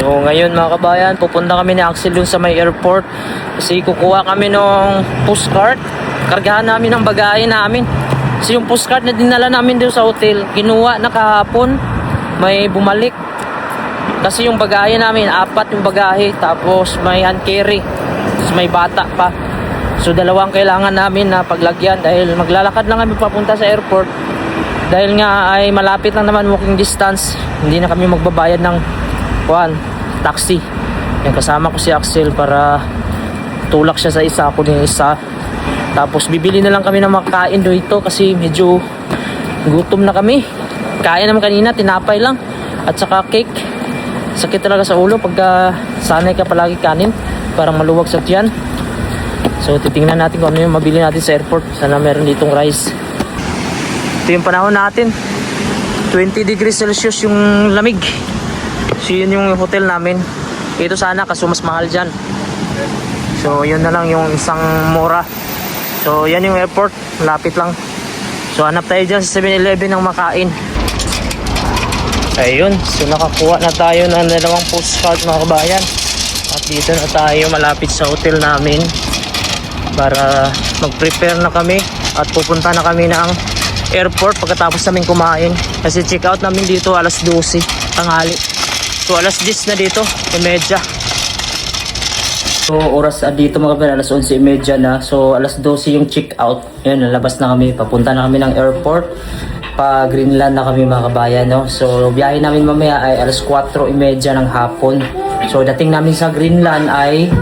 So ngayon mga kabayan, pupunta kami ni Axel dun sa may airport kasi kukuha kami ng postcard. Kargahan namin ang bagahe namin. Kasi yung postcard na dinala namin doon sa hotel, kinuha na kahapon, may bumalik. Kasi yung bagahe namin, 4 yung bagahe, tapos may hand carry, tapos may bata pa. So dalawang kailangan namin na paglagyan dahil maglalakad lang kami papunta sa airport. Dahil nga ay malapit lang naman, walking distance, hindi na kami magbabayad ng taxi. Yan, kasama ko si Axel para tulak siya sa isa, ako din isa. Tapos bibili na lang kami ng makain dito kasi medyo gutom na kami. Kain naman kanina, tinapay lang at saka cake. Sakit talaga sa ulo pagka sanay ka palagi kanin, parang maluwag sa tiyan. So titingnan natin kung ano yung mabili natin sa airport. Sana meron ditong rice. Ito yung panahon natin, 20 degrees Celsius yung lamig. So yun yung hotel namin. Ito sana kaso mas mahal dyan. So yun na lang yung isang mura. So yan yung airport, lapit lang. So hanap tayo dyan sa 7-Eleven ng makain. Ayun, so nakakuha na tayo ng dalawang postcard mga kabayan. At dito na tayo malapit sa hotel namin para mag-prepare na kami at pupunta na kami ng airport pagkatapos namin kumain. Kasi check out namin dito alas 12 tanghali. So alas 10 na dito, 11:30. So oras dito mga kabayan, alas 11:30 na. So alas 12 yung check out. Ayun, nalabas na kami, papunta na kami ng airport. Pa Greenland na kami mga kabayan, no? So biyahe namin mamaya ay alas 4:30 ng hapon. So dating namin sa Greenland ay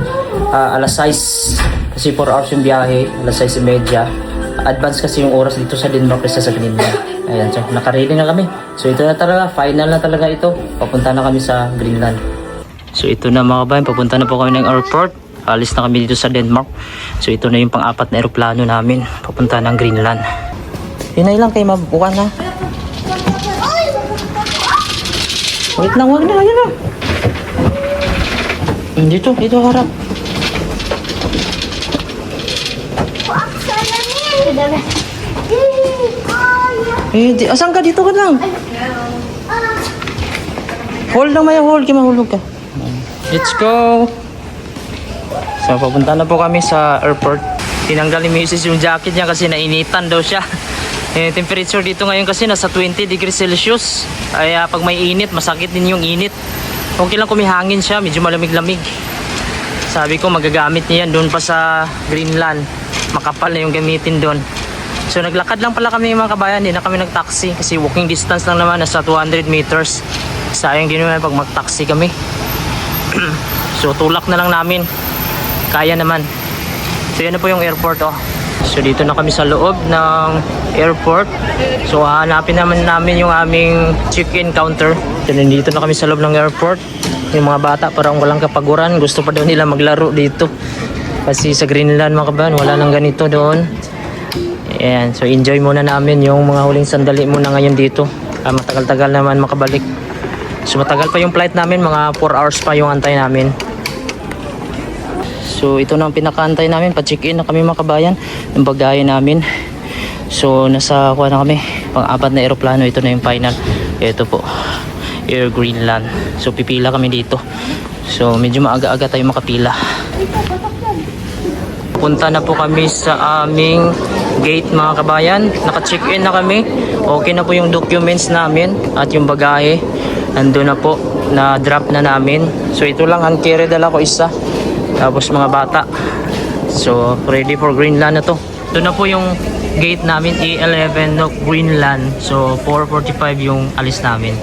alas 6 kasi 4 hours yung biyahe, alas 6:30. Advance kasi yung oras dito sa Denmark kaysa sa Greenland. Ayan, so naka-ready na kami. So ito na talaga, final na talaga ito. Papunta na kami sa Greenland. So ito na mga kabayan, papunta na po kami ng airport. Alis na kami dito sa Denmark. So ito na yung pang-4 na aeroplano namin, papunta ng Greenland. Hinay lang kayo mabukan ha. Wait lang, wag na, yun na. Dito harap. Asan ka? Dito ka lang. Hold lang maya, hold. Kaya mahulog ka. Let's go. So papunta na po kami sa airport. Tinanggal ni Mrs. yung jacket niya kasi nainitan daw siya. Temperature dito ngayon kasi nasa 20 degrees Celsius. Kaya pag may init, masakit din yung init. Okay lang kumihangin siya, medyo malamig-lamig. Sabi ko magagamit niya yan doon pa sa Greenland. Makapal na yung gamitin doon. So naglakad lang pala kami mga kabayan, hindi na kami nag-taxi kasi walking distance lang naman, nasa 200 meters. Sayang din naman pag mag-taxi kami. So tulak na lang namin. Kaya naman. So yan na po yung airport oh. So dito na kami sa loob ng airport. So hahanapin naman namin yung aming check-in counter. So nandito na kami sa loob ng airport. Yung mga bata parang walang kapaguran, gusto pa daw nila maglaro dito. Kasi sa Greenland mga kabayan, wala nang ganito doon. Ayan, so enjoy muna namin yung mga huling sandali muna ngayon dito. Matagal-tagal naman makabalik. So matagal pa yung flight namin, mga 4 hours pa yung antay namin. So ito na ang pinakaantay namin, pa-check-in na kami mga kabayan ng bagahe namin. So nasa kuha na kami, pang-4 na aeroplano, ito na yung final. Ito po, Air Greenland. So pipila kami dito. So medyo maaga-aga tayo makapila. Punta na po kami sa aming gate mga kabayan. Naka-check-in na kami. Okay na po yung documents namin at yung bagahe. Nandun na po, na-drop na namin. So ito lang, hand carry dala ko isa. Tapos mga bata. So ready for Greenland na to. Ito na po yung gate namin, A11 no Greenland. So 4:45 yung alis namin.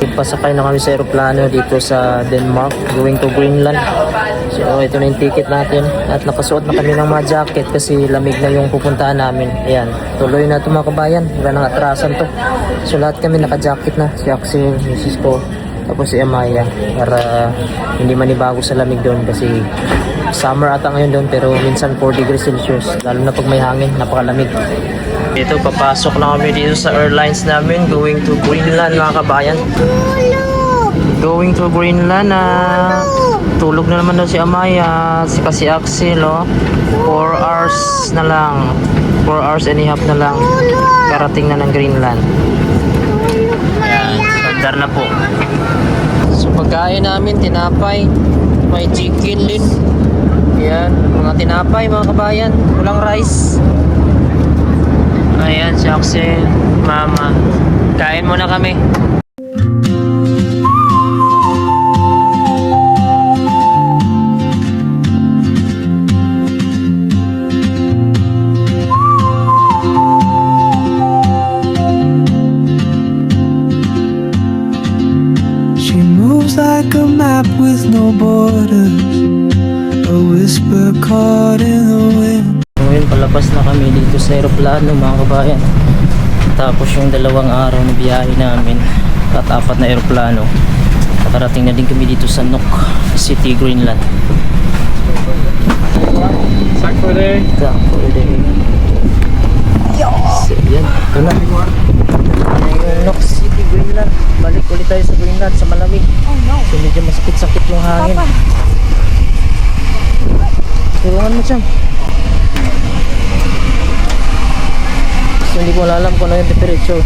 Pasakay na kami sa aeroplano dito sa Denmark, going to Greenland. So ito na yung ticket natin at nakasuot na kami ng mga jacket kasi lamig na yung pupuntahan namin. Ayan, tuloy na ito mga kabayan, wala nang atrasan to. So lahat kami naka-jacket na, si Axel, Mrs. ko, tapos si Amaya, para hindi manibago sa lamig doon kasi summer ata ngayon doon pero minsan 4 degrees Celsius, lalo na pag may hangin, napakalamig. Dito papasok na kami dito sa airlines namin, going to Greenland mga kabayan. Going to Greenland na tulog na naman daw si Amaya, si Axel oh. 4 hours na lang, 4 hours and a half na lang karating na ng Greenland. Ayan, sandar na po. So pagkain namin, tinapay, may chicken din. Ayan, mga tinapay mga kabayan, walang rice. Ayan, si Axel, mama. Kain muna kami. She moves like a map with no borders, a whisper caught in the wind. Ngayon, palabas na kami dito sa aeroplano mga kabayan. Tapos yung 2 araw na biyahe namin at 4 na aeroplano, nakarating na din kami dito sa Nuuk City, Greenland. Tack för dig. So, yan, ito na. Yung Nuuk City, Greenland. Balik ulit tayo sa Greenland, sa malamig. So medyo masakit-sakit yung hangin. Tulungan mo dyan. So hindi ko alam kung ano yung temperature.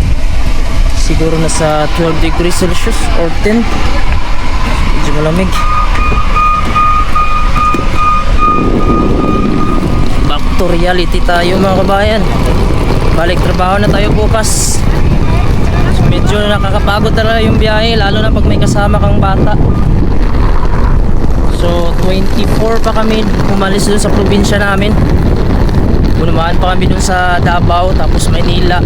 Siguro nasa 12 degrees Celsius or 10. Medyo malamig. Back to reality tayo mga kabayan. Balik trabaho na tayo bukas. So, medyo nakakapagod talaga yung biyahe, lalo na pag may kasama kang bata. So 24 pa kami umalis dun sa probinsya namin. Bunumaan pa kami dun sa Davao, tapos Maynila.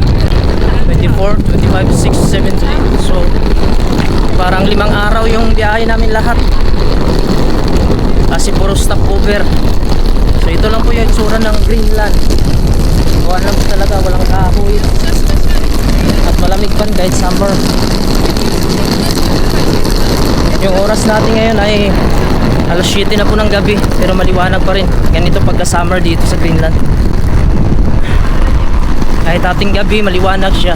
24, 25, 6, 7, 8. So parang 5 araw yung biyahe namin lahat. Kasi puro stopover. So ito lang po yung itsura ng Greenland. Kuha lang po talaga, walang kahoy. At malamig pa kahit summer. Yung oras natin ngayon ay alas 7 na po ng gabi, pero maliwanag pa rin. Ganito pagka summer dito sa Greenland. Kahit ating gabi, maliwanag siya.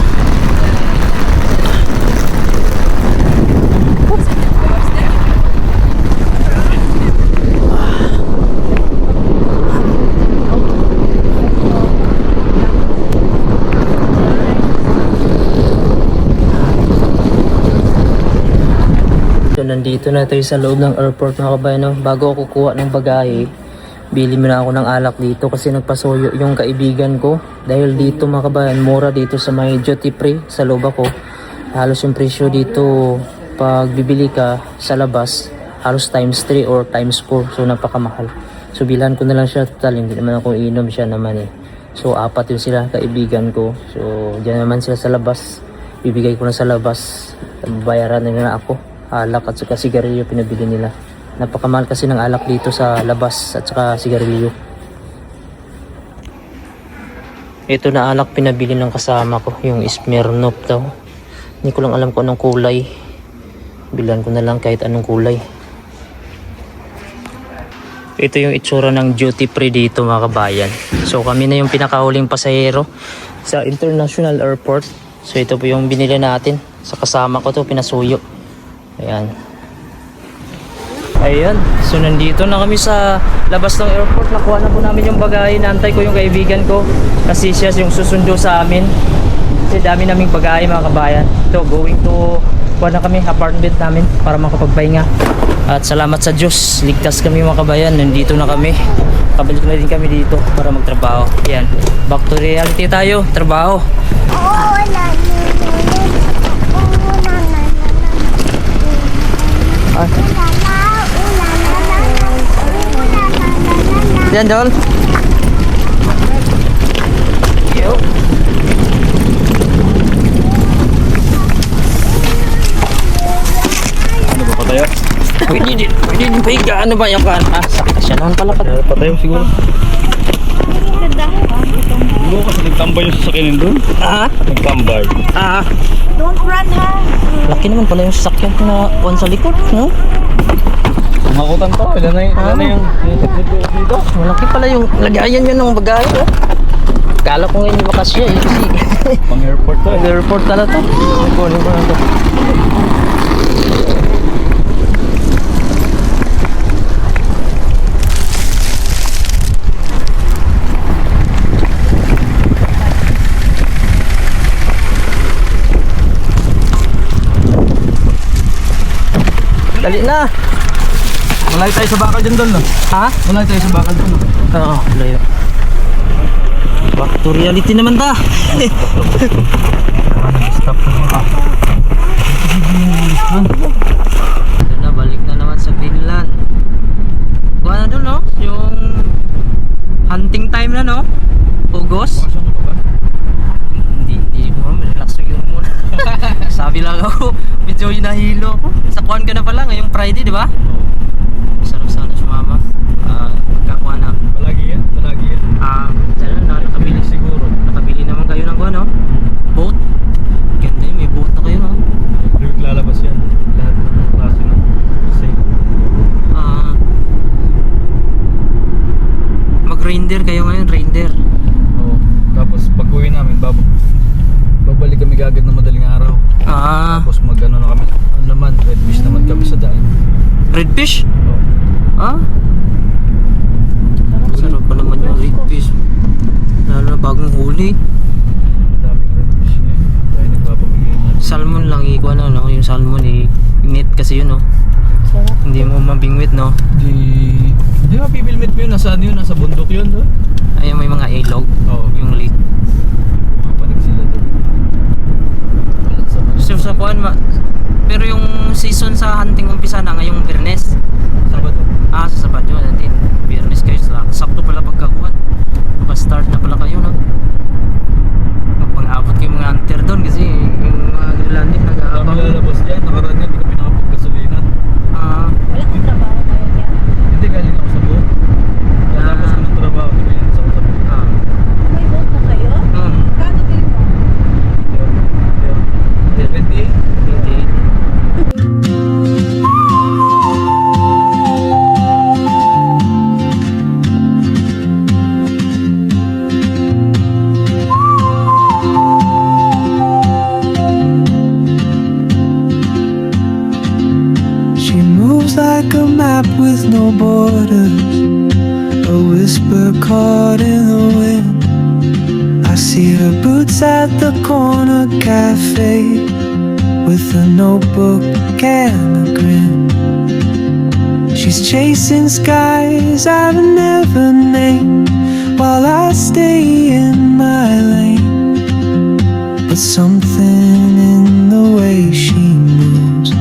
So nandito na tayo sa loob ng airport mga kabayan, no? Bago ako kukuha ng bagahe, bili mo na ako ng alak dito kasi nagpasuyo yung kaibigan ko. Dahil dito mga kabayan, mura dito sa may duty free sa loob ako. Halos yung presyo dito pag bibili ka sa labas, halos times 3 or times 4. So napakamahal. So bilhan ko na lang siya, total hindi naman ako inom, siya naman eh. So 4 yun sila kaibigan ko. So diyan naman sila sa labas. Bibigay ko na sa labas. Bayaran na nila ako. Alak at saka sigarilyo pinabili nila. Napakamahal kasi ng alak dito sa labas at saka sigarilyo. Ito na alak pinabili ng kasama ko, yung Smirnoff daw. Hindi ko lang alam kung anong kulay. Bilan ko na lang kahit anong kulay. Ito yung itsura ng duty free dito mga kabayan. So kami na yung pinakahuling pasahero sa international airport. So ito po yung binili natin. Sa kasama ko to, pinasuyo. Ayan. Ayan, so nandito na kami sa labas ng airport. Nakuha na po namin yung bagahe. Naantay ko yung kaibigan ko kasi siya yung susundo sa amin. Kasi dami naming bagahe mga kabayan. Ito, going to kuha na kami apartment namin para makapagpahinga. At salamat sa Diyos, ligtas kami mga kabayan. Nandito na kami. Kabalik na din kami dito para magtrabaho. Ayan, back to reality tayo, trabaho. Yan, Dol. Yo. Patayo? Pwede din pahiga. Ano ba yung kan? Sakta siya naman pala. Patayo siguro. Siguro kasi nagtambay yung sasakyan doon. Nagtambay. Don't run, ha? Laki naman pala yung sasakyan na kuwan sa likod, no? Makutan to. Ilan na yung dito? Malaki pala yung lagayan yun ng bagahe, oh. Kala ko ngayon yung makasya, eh. Kasi Pang airport to. airport na to. Kunin ko na to. Dali na. Malay tayo sa bakal dyan doon, no? Ha? Malay tayo sa bakal doon, no? Oo, layo. Back to reality naman ta. Stop na. Ito na, balik na naman sa Greenland. Kuha na doon, no? Yung hunting time na, no? August. Bakasyon mo ba? Hindi mo, relax lang yun muna. Sabi lang ako, medyo hinahilo ako. Sa kuhan ka na pala, ngayong Friday, di ba? Sarap sana si mama. Magkakuha na. Palagi yan, palagi yan. Dyan na, nakabili. Siguro. Nakabili naman kayo ng kuha, no? Boat. Ganda yun, may boat na kayo, no? Pero lalabas yan. Lahat ng klase ng safe. Mag-reindeer kayo ngayon, reindeer. Oo. Tapos pag uwi namin, babalik kami agad ng madaling araw. Tapos mag-ano na kami. Ano naman, red fish naman kami sa daan. Redfish? Oo. Sarap pa naman yung redfish. Lalo na bagong huli. Daming red fish ngayon. Dahil nagpapamigay na. Salmon lang, ikuha na, no? Yung salmon, net kasi yun, no? Hindi mo mabingwit, no? Di ba pipilmit mo yun? Nasaan yun? Nasa bundok yun doon? Ayun, may mga ilog. Oo. Yung lake. Mapanig sila doon. Walang sama. So, sa kuhan, pero yung season sa hunting umpisa na ngayong Biyernes. Sabado. Sa Sabado natin. Biyernes kayo sa sakto pala pagkakuhan. Maka-start na pala kayo, no? Magpang-abot kayo mga hunter doon kasi yung mga Greenlandic Kami nag-aabang. lalabas dyan. Nakaraan yan. Hindi kami nakapag-gasolina. Wala kang trabaho kayo dyan? Hindi, galing ako sa buo. Tapos ko ng trabaho. Hindi kaya sa kusap. May boat na kayo? Kano kayo mo? 78? She moves like a map with no borders, a whisper caught in the wind. I see her boots at the corner cafe with a notebook and a grin. She's chasing skies I've never named while I stay in my lane. But something in the way she moves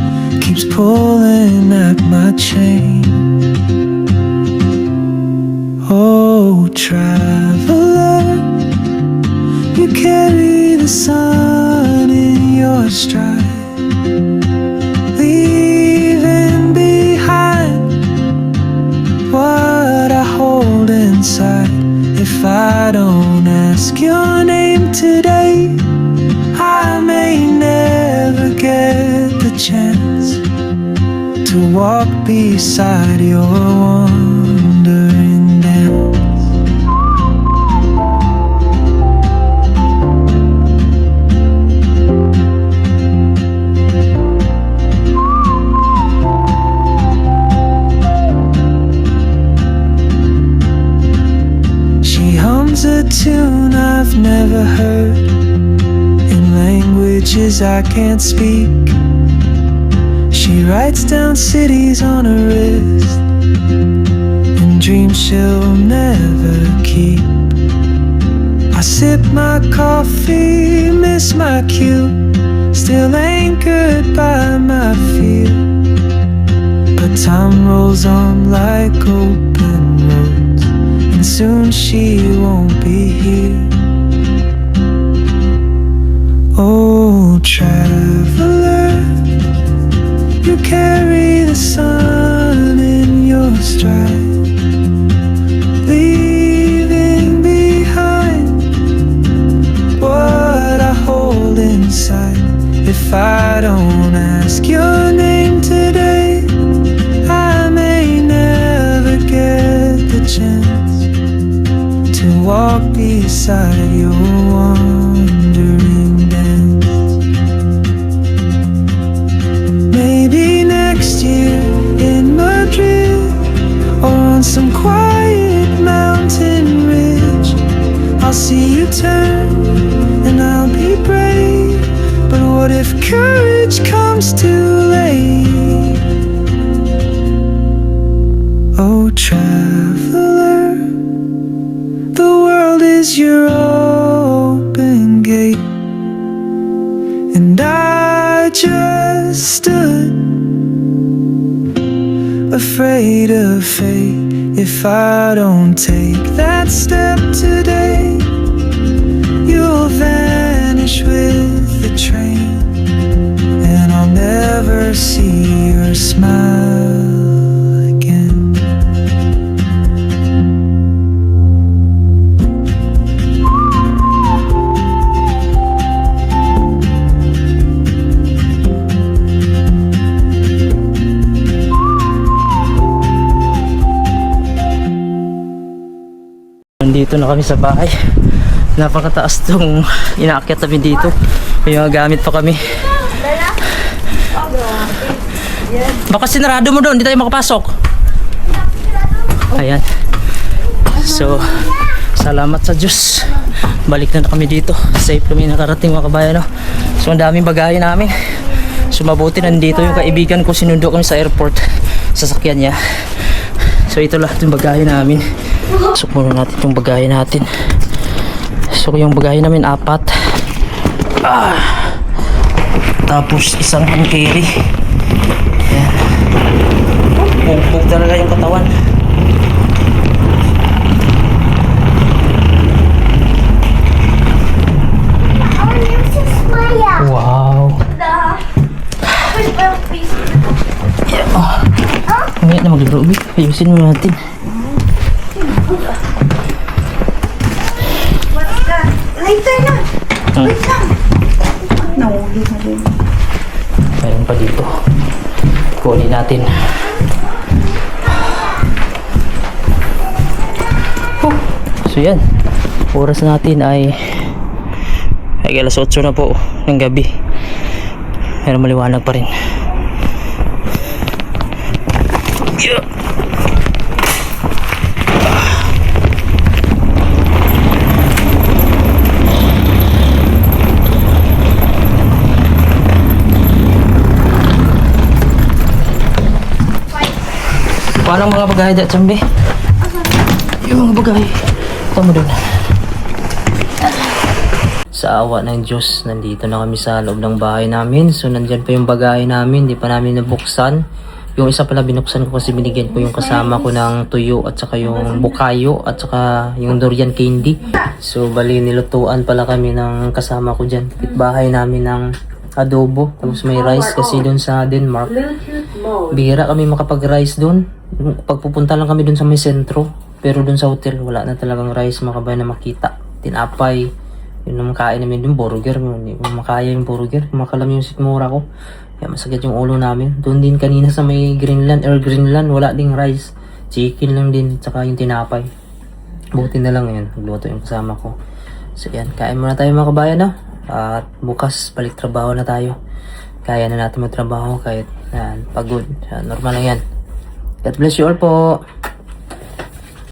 keeps pulling at my chain. Oh, traveler, you carry the sun in your stride, leaving behind what I hold inside. If I don't ask your name today, I may never get the chance to walk beside your wandering dance. She hums a tune I've never heard in languages I can't speak. She writes down cities on her wrist and dreams she'll never keep. I sip my coffee, miss my cue, still anchored by my fear. But time rolls on like open roads, and soon she won't be here. Oh, traveler, you carry the sun in your stride, leaving behind what I hold inside. If I don't ask your name today, I may never get the chance to walk beside your wandering dance. Maybe next year in Madrid, or on some quiet mountain ridge, I'll see you turn and I'll be brave. But what if courage comes too late? Oh, traveler, the world is your open gate, and I just stood afraid of fate. If I don't take that step today, you'll vanish with the train, and I'll never see your smile again. Nandito na kami sa bahay. Napakataas tong inaakyat namin dito. May mga gamit pa kami. Baka sinarado mo doon, hindi tayo makapasok. Ayan. So, salamat sa Diyos. Balik na kami dito. Safe kami nakarating mga kabayan. No? So, ang daming bagahe namin. So, mabuti nandito yung kaibigan ko. Sinundo kami sa airport. Sasakyan niya. So, ito lahat yung bagahe namin. So, muna natin itong bagahe natin. So, yung bagahe namin 4. Tapos, isang hand carry. Ayan. Bugbog talaga yung katawan. Wow. Ngayon na mag-ibig. Ayusin mo natin. Later na. Wait lang. Nahuli na din. Mayroon pa dito. Kunin natin. So yan. Oras natin ay alas 8 na po ng gabi. Pero maliwanag pa rin. Yeah. Paano ang mga bagahe dyan, Chambi? Yung mga bagahe. Ito mo doon. Sa awa ng Diyos, nandito na kami sa loob ng bahay namin. So, nandyan pa yung bagahe namin. Hindi pa namin nabuksan. Yung isa pala binuksan ko kasi binigyan ko yung kasama ko ng tuyo at saka yung bukayo at saka yung durian candy. So, bali nilutuan pala kami ng kasama ko dyan. Bahay namin ng adobo. Tapos may rice kasi doon sa Denmark. Bihira kami makapag-rice doon. Pagpupunta lang kami doon sa may sentro. Pero doon sa hotel, wala na talagang rice makabay na makita. Tinapay. Yun ang makain namin doon, burger. Hindi ko makaya yung burger. Makalam yung sikmura ko. Kaya masakit yung ulo namin. Doon din kanina sa may Greenland, wala ding rice. Chicken lang din, tsaka yung tinapay. Buti na lang yun. Nagluto yung kasama ko. So yan, kain muna tayo mga kabayan, no? At bukas, balik trabaho na tayo. Kaya na natin magtrabaho kahit pagod. Normal lang yan. God bless you all po.